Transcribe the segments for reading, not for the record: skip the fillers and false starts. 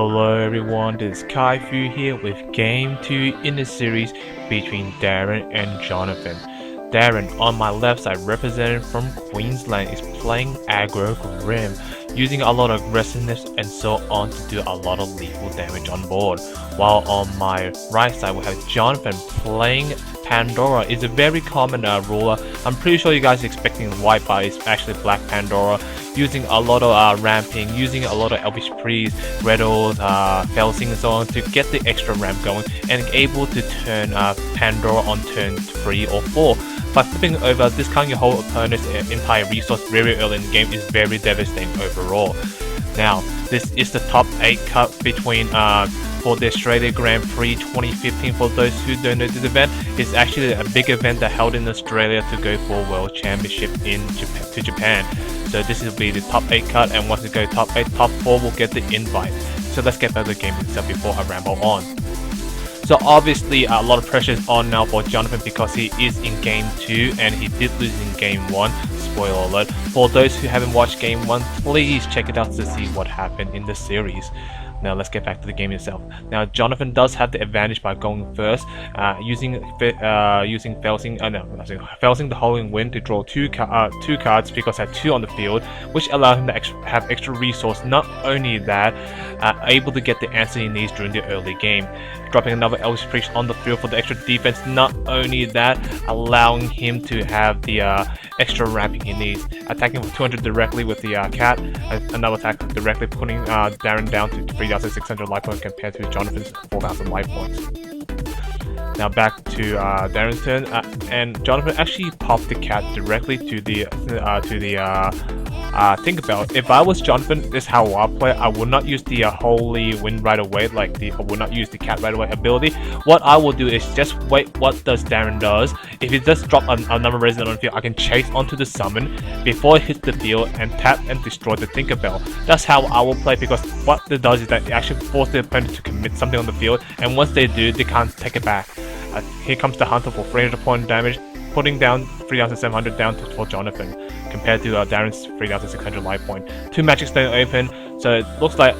Hello everyone, this is Kaifu here with Game 2 in the series between Darren and Johnathan. Darren, on my left side, represented from Queensland, is playing aggro Grimm, using a lot of aggressiveness and so on to do a lot of lethal damage on board. While on my right side we have Johnathan playing Pandora. It's a very common ruler. I'm pretty sure you guys are expecting white, but it's actually black Pandora, using a lot of ramping, using a lot of elvish Prix, riddles, felcing and so on to get the extra ramp going and able to turn Pandora on turn 3 or 4. By flipping over, discounting your whole opponent's entire resource very early in the game is very devastating overall. Now, this is the top 8 cut between for the Australia Grand Prix 2015. For those who don't know this event, it's actually a big event that held in Australia to go for World Championship in Japan. So this will be the top 8 cut, and once we go top 8, top 4 will get the invite. So let's get back to the game itself before I ramble on. So obviously a lot of pressure is on now for Johnathan because he is in game 2 and he did lose in game 1. Spoiler alert. For those who haven't watched game 1, please check it out to see what happened in the series. Now let's get back to the game itself. Now Johnathan does have the advantage by going first, using felcing the Howling Wind to draw two cards because I had 2 on the field, which allowed him to have extra resource. Not only that, able to get the answer he needs during the early game. Dropping another Elvish Priest on the field for the extra defense. Not only that, allowing him to have the extra ramping he needs. Attacking for 200 directly with the cat. Another attack directly putting Darren down to 3,600 life points compared to Jonathan's 4,000 life points. Now back to Darren's turn, and Johnathan actually popped the cat directly to the Tinkerbell. If I was Johnathan, this is how I play. I would not use the Holy Wind right away, I would not use the cat right away ability. What I will do is just wait what does Darren does. If he does drop another resident on the field, I can chase onto the summon before it hits the field and tap and destroy the Tinkerbell. That's how I will play, because what it does is that it actually forces the opponent to commit something on the field, and once they do, they can't take it back. Here comes the Hunter for 300 point damage, putting down 3,700 down for Johnathan, compared to Darren's 3,600 life point. 2 magic stone open, so it looks like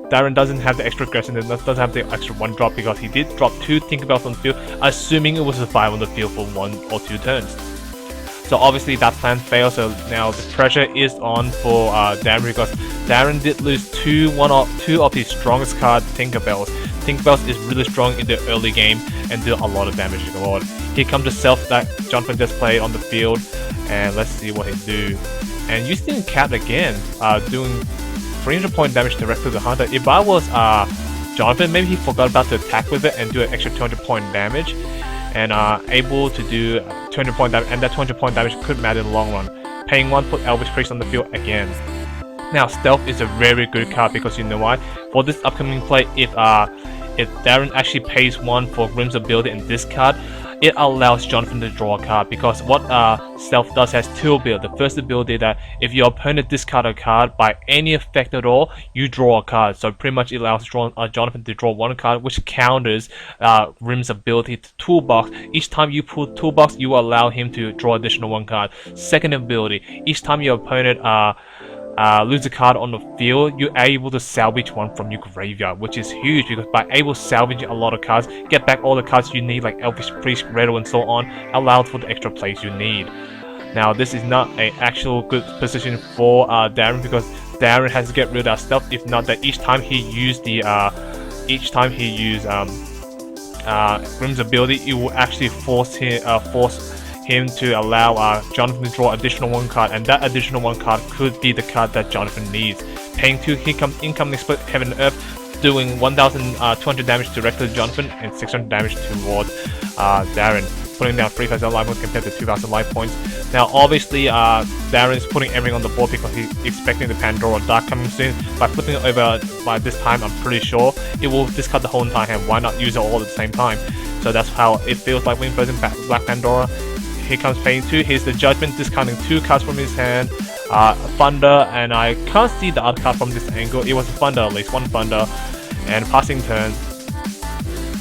Darren doesn't have the extra aggressiveness, doesn't have the extra 1 drop, because he did drop 2 Tinkerbells on the field, assuming it was a 5 on the field for 1 or 2 turns. So obviously that plan failed, so now the pressure is on for Darren, because Darren did lose 2 of his strongest card, Tinkerbells. Tinkerbells is really strong in the early game and do a lot of damage to the board. Here comes the self that Johnathan just played on the field, and let's see what he do. And using cat again, doing 300 point damage directly to the Hunter. If I was Johnathan, maybe he forgot about to attack with it and do an extra 200 point damage, and able to do 200 point damage, and that 200 point damage could matter in the long run. Paying 1, put Elvish Priest on the field again. Now stealth is a very good card, because you know why? For this upcoming play, if Darren actually pays 1 for Grimm's ability and this card, it allows Johnathan to draw a card, because what stealth does has 2 abilities. The first ability that if your opponent discards a card by any effect at all, you draw a card. So pretty much it allows Johnathan to draw 1 card, which counters Grimm's ability to toolbox. Each time you pull toolbox, you allow him to draw additional 1 card. Second ability, each time your opponent lose a card on the field, you're able to salvage 1 from your graveyard, which is huge, because by able to salvage a lot of cards, get back all the cards you need like Elvish Priest, Riddle and so on, allows for the extra plays you need. Now this is not an actual good position for Darren, because Darren has to get rid of that stuff. If not, that each time he used Grimm's ability, it will actually force him to allow Johnathan to draw additional 1 card, and that additional 1 card could be the card that Johnathan needs. Paying 2, here comes Incoming Split Heaven and Earth, doing 1,200 damage directly to Johnathan and 600 damage towards Darren, putting down 3,000 life points compared to 2,000 life points. Now obviously Darren is putting everything on the board because he's expecting the Pandora Dark coming soon. By flipping it over by this time, I'm pretty sure it will discard the whole entire hand. Why not use it all at the same time? So that's how it feels like when first in Black Pandora. Here comes paying 2, here's the Judgment, discounting 2 cards from his hand, Thunder, and I can't see the other card from this angle. It was a Thunder, at least 1 Thunder, and passing turn.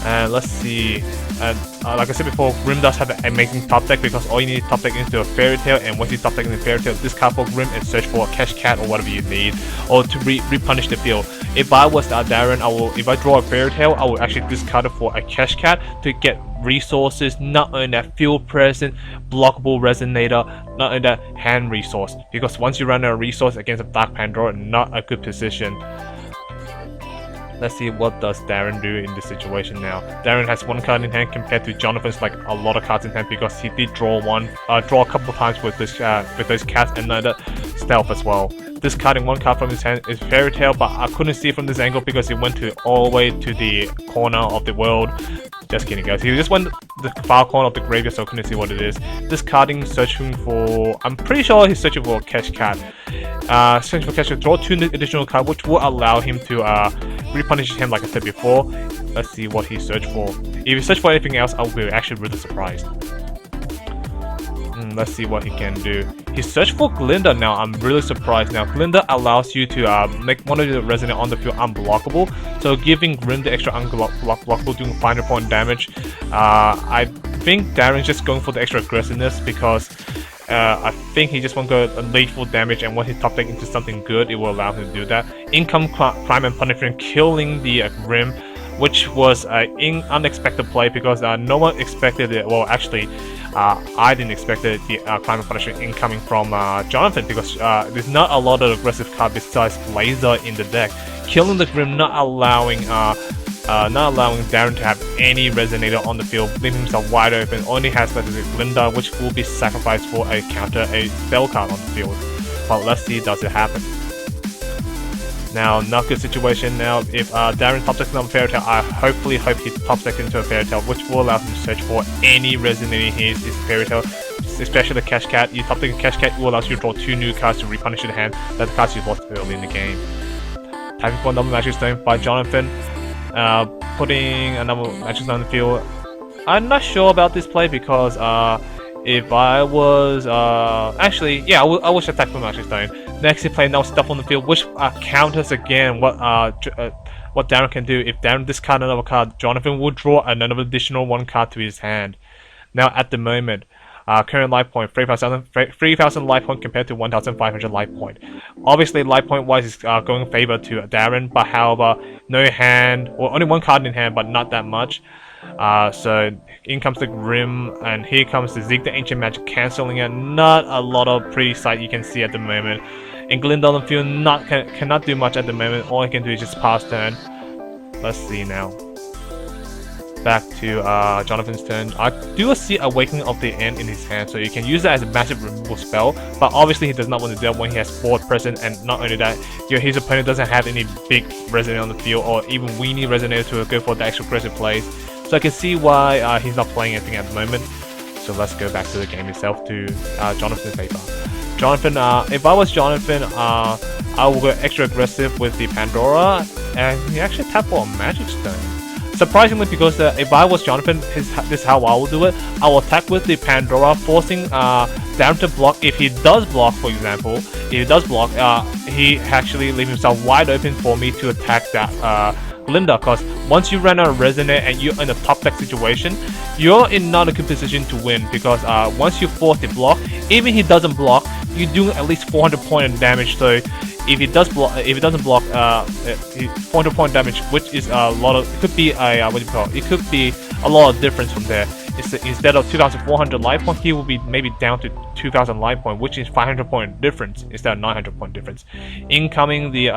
And let's see, And like I said before, Grimm does have an amazing top deck because all you need is top deck into a Fairy Tale, and once you top deck into Fairy Tale, discard for Grimm and search for a Cash Cat or whatever you need, or to repunish the field. If I was Darren, if I draw a Fairy Tale, I will actually discard it for a Cash Cat to get resources, not only that field present, blockable Resonator, not only that hand resource, because once you run out of resource against a Dark Pandora, not a good position. Let's see what does Darren do in this situation now. Darren has one card in hand compared to Johnathan's like a lot of cards in hand because he did draw a couple of times with this with those cats and another stealth as well. Discarding one card from his hand is Fairy Tale, but I couldn't see it from this angle because it went all the way to the corner of the world. Just kidding, guys. He just went the far corner of the graveyard, so I couldn't see what it is. Discarding, searching for. I'm pretty sure he's searching for a Cash Cat. Searching for Cash Cat. Draw 2 additional cards, which will allow him to repunish him, like I said before. Let's see what he searched for. If he searched for anything else, I'll be actually really surprised. Let's see what he can do. He searched for Glinda now. I'm really surprised now. Glinda allows you to make one of the Resonate on the field unblockable. So giving Grimm the extra unblockable, doing 500 point damage. I think Darren's just going for the extra aggressiveness because I think he just wants to go late full damage, and when he top deck into something good, it will allow him to do that. Income Crime and Punishment, killing the Grimm, which was an unexpected play because no one expected it. Well, actually, I didn't expect the Crime and Punishment incoming from Johnathan because there's not a lot of aggressive cards besides Laser in the deck. Killing the Grimm, not allowing Darren to have any Resonator on the field, leaving himself wide open. Only has Glinda, which will be sacrificed for a spell card on the field. But let's see, does it happen? Now, not good situation now. If Darren top decks on Fairy Tale, I hopefully hope he top decks into a Fairy Tale, which will allow him to search for any Resonating his Fairy Tale, especially the Cash Cat. You top deck a Cash Cat, it will allow you to draw 2 new cards to repunish your hand that the cards you lost early in the game. Tapping for another Magic Stone by Johnathan, putting another Magic Stone on the field. I'm not sure about this play because if I was actually, yeah, I wish I attacked for Magic Stone. Next, he played no stuff on the field, which counters again what Darren can do. If Darren discards another card, Johnathan will draw another additional 1 card to his hand. Now, at the moment, current life point 3,000 life point compared to 1,500 life point. Obviously, life point wise is going in favor to Darren, but however, no hand, or only 1 card in hand, but not that much. So in comes the Grimm, and here comes the Zig the Ancient Magic, cancelling it. Not a lot of pretty sight you can see at the moment. And Glinda on the field cannot do much at the moment. All he can do is just pass turn. Let's see now. Back to Johnathan's turn. I do see Awakening of the End in his hand, so you can use that as a massive removal spell. But obviously he does not want to do that when he has board present, and not only that, his opponent doesn't have any big Resonator on the field or even weenie Resonator to go for the extra aggressive plays. So I can see why he's not playing anything at the moment. So let's go back to the game itself to Johnathan's paper. Johnathan, if I was Johnathan, I will go extra aggressive with the Pandora, and he actually tapped for a Magic Stone. Surprisingly, because if I was Johnathan, this is how I will do it. I will attack with the Pandora, forcing Darren to block. If he does block, for example, he actually leaves himself wide open for me to attack that Glinda, because once you run out of Resonate and you're in a top deck situation, you're in not a good position to win, because once you force the block, even if he doesn't block, you're doing at least 400 point of damage. So if he doesn't block, 400 point damage, which is a lot of, it could be a it could be a lot of difference from there. Instead of 2,400 life point, he will be maybe down to 2,000 life point, which is 500 point difference instead of 900 point difference. Incoming the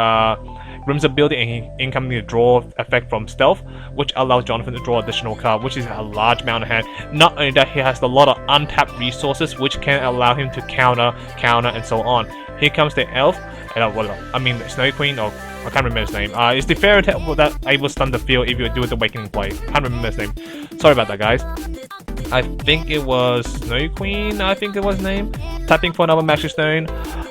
Grimm's ability, and incoming the draw effect from Stealth, which allows Johnathan to draw additional card, which is a large amount of hand. Not only that, he has a lot of untapped resources, which can allow him to counter, and so on. Here comes the Elf, the Snow Queen, or I can't remember his name. It's the Fairy Tale that able to stun the field if you do the Awakening play. Can't remember his name. Sorry about that, guys. I think it was Snow Queen, I think it was his name. Tapping for another Magic Stone.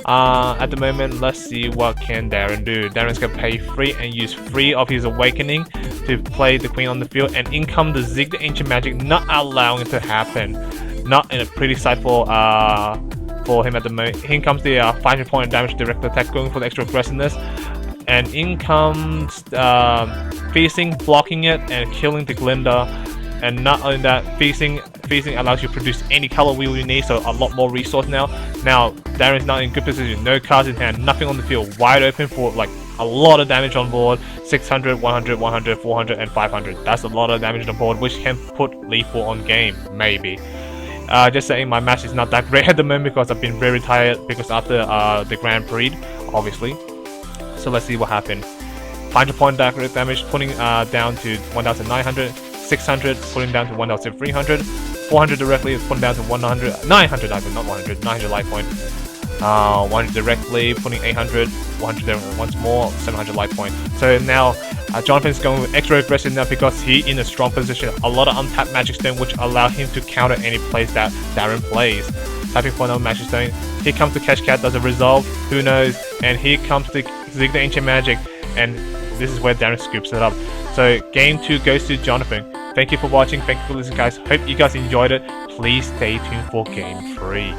At the moment, let's see what can Darren do. Darren's gonna pay 3 and use 3 of his Awakening to play the Queen on the field, and income the Zig the Ancient Magic, not allowing it to happen. Not in a pretty sight for him at the moment. Here comes the 500 point damage direct attack, going for the extra aggressiveness. And in comes Feasting, blocking it, and killing the Glinda. And not only that, feasting allows you to produce any color wheel you need, so a lot more resource now. Now Darren's not in good position, no cards in hand, nothing on the field, wide open for like a lot of damage on board. 600, 100, 100, 400, and 500. That's a lot of damage on board, which can put lethal on game, maybe. Just saying, my match is not that great at the moment because I've been very tired because after the Grand Prix, obviously. So let's see what happened. 500 point direct damage, putting down to 1,900. 600, putting down to 1,300. 400 directly, putting down to 100. 900, I mean, not 100. 900 life point. 100 directly, putting 800. 100 once more, 700 life point. So now Johnathan's going extra aggressive now because he's in a strong position. A lot of untapped magic stone which allow him to counter any plays that Darren plays. Tapping for another magic stone. Here comes the Cash Cat, does it resolve? Who knows? And here comes the Zig the Ancient Magic, and this is where Darren scoops it up. So game 2 goes to Johnathan. Thank you for watching, thank you for listening guys, hope you guys enjoyed it. Please stay tuned for game 3.